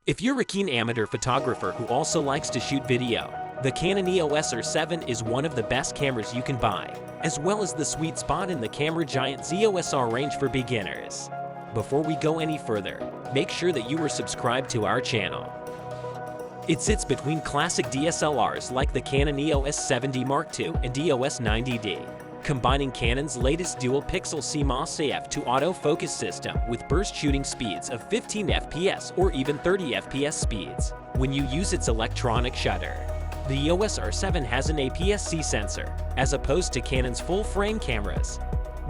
If you're a keen amateur photographer who also likes to shoot video, the Canon EOS R7 is one of the best cameras you can buy, as well as the sweet spot in the camera giant's EOS R range for beginners. Before we go any further, make sure that you are subscribed to our channel. It sits between classic DSLRs like the Canon EOS 70 Mark II and EOS 90D, combining Canon's latest dual-pixel CMOS AF to autofocus system with burst shooting speeds of 15 FPS or even 30 FPS speeds when you use its electronic shutter. The EOS R7 has an APS-C sensor, as opposed to Canon's full-frame cameras.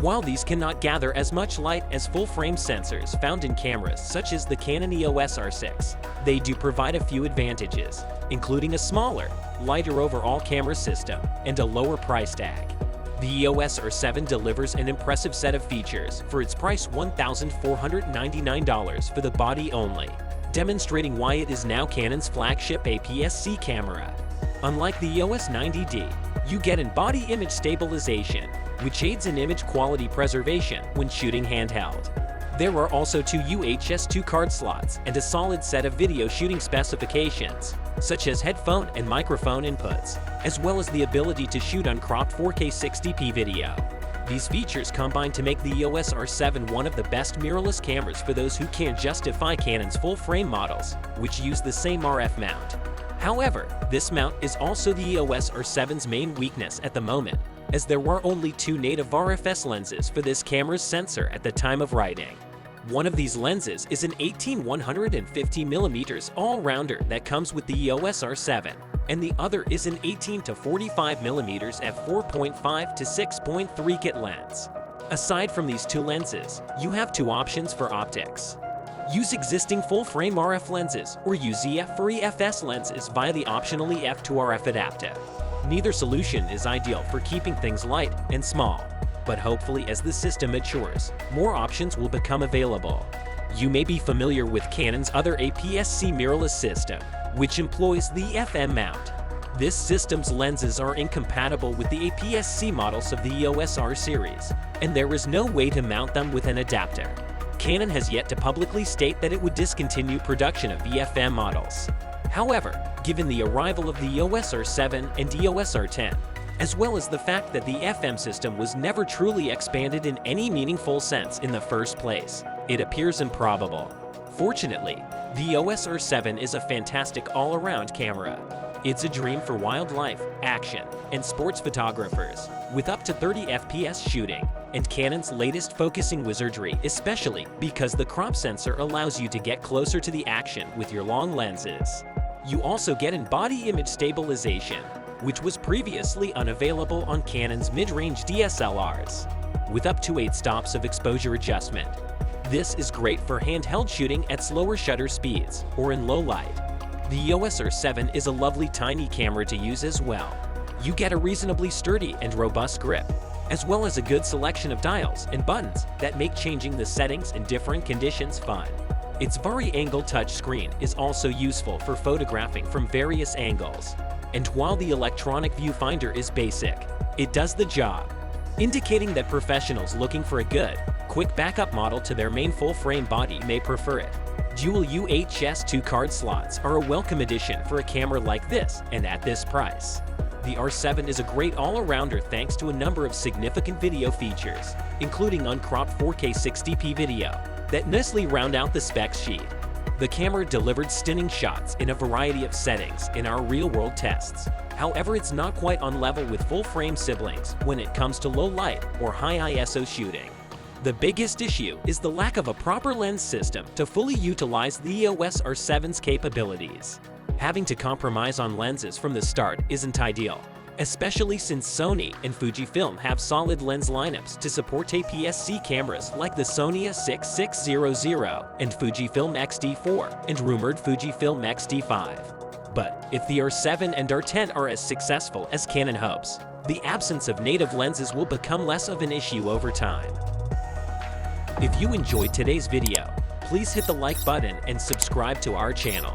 While these cannot gather as much light as full-frame sensors found in cameras such as the Canon EOS R6, they do provide a few advantages, including a smaller, lighter overall camera system and a lower price tag. The EOS R7 delivers an impressive set of features for its price $1,499 for the body only, demonstrating why it is now Canon's flagship APS-C camera. Unlike the EOS 90D, you get in-body image stabilization, which aids in image quality preservation when shooting handheld. There are also two UHS-2 card slots and a solid set of video shooting specifications, such as headphone and microphone inputs, as well as the ability to shoot uncropped 4K 60p video. These features combine to make the EOS R7 one of the best mirrorless cameras for those who can't justify Canon's full-frame models, which use the same RF mount. However, this mount is also the EOS R7's main weakness at the moment, as there were only two native RFS lenses for this camera's sensor at the time of writing. One of these lenses is an 18-150mm all-rounder that comes with the EOS R7, and the other is an 18-45mm f4.5 to 6.3 kit lens. Aside from these two lenses, you have two options for optics. Use existing full-frame RF lenses or use EF for EFS lenses via the optional EF to RF adapter. Neither solution is ideal for keeping things light and small, but hopefully as the system matures, more options will become available. You may be familiar with Canon's other APS-C Mirrorless system, which employs the FM mount. This system's lenses are incompatible with the APS-C models of the EOS R series, and there is no way to mount them with an adapter. Canon has yet to publicly state that it would discontinue production of EFM models. However, given the arrival of the EOS R7 and EOS R10, as well as the fact that the FM system was never truly expanded in any meaningful sense in the first place, it appears improbable. Fortunately, the EOS R7 is a fantastic all-around camera. It's a dream for wildlife, action, and sports photographers, with up to 30 FPS shooting, and Canon's latest focusing wizardry, especially because the crop sensor allows you to get closer to the action with your long lenses. You also get in-body image stabilization, which was previously unavailable on Canon's mid-range DSLRs, with up to 8 stops of exposure adjustment. This is great for handheld shooting at slower shutter speeds or in low light. The EOS R7 is a lovely tiny camera to use as well. You get a reasonably sturdy and robust grip, as well as a good selection of dials and buttons that make changing the settings in different conditions fun. Its vari-angle touchscreen is also useful for photographing from various angles. And while the electronic viewfinder is basic, it does the job, indicating that professionals looking for a good, quick backup model to their main full-frame body may prefer it. Dual UHS-2 card slots are a welcome addition for a camera like this and at this price. The R7 is a great all-arounder thanks to a number of significant video features, including uncropped 4K 60p video, that nicely round out the specs sheet. The camera delivered stunning shots in a variety of settings in our real-world tests. However, it's not quite on level with full-frame siblings when it comes to low light or high ISO shooting. The biggest issue is the lack of a proper lens system to fully utilize the EOS R7's capabilities. Having to compromise on lenses from the start isn't ideal, especially since Sony and Fujifilm have solid lens lineups to support APS-C cameras like the Sony A6600 and Fujifilm X-D4 and rumored Fujifilm X-D5. But if the R7 and R10 are as successful as Canon hopes, the absence of native lenses will become less of an issue over time. If you enjoyed today's video, please hit the like button and subscribe to our channel.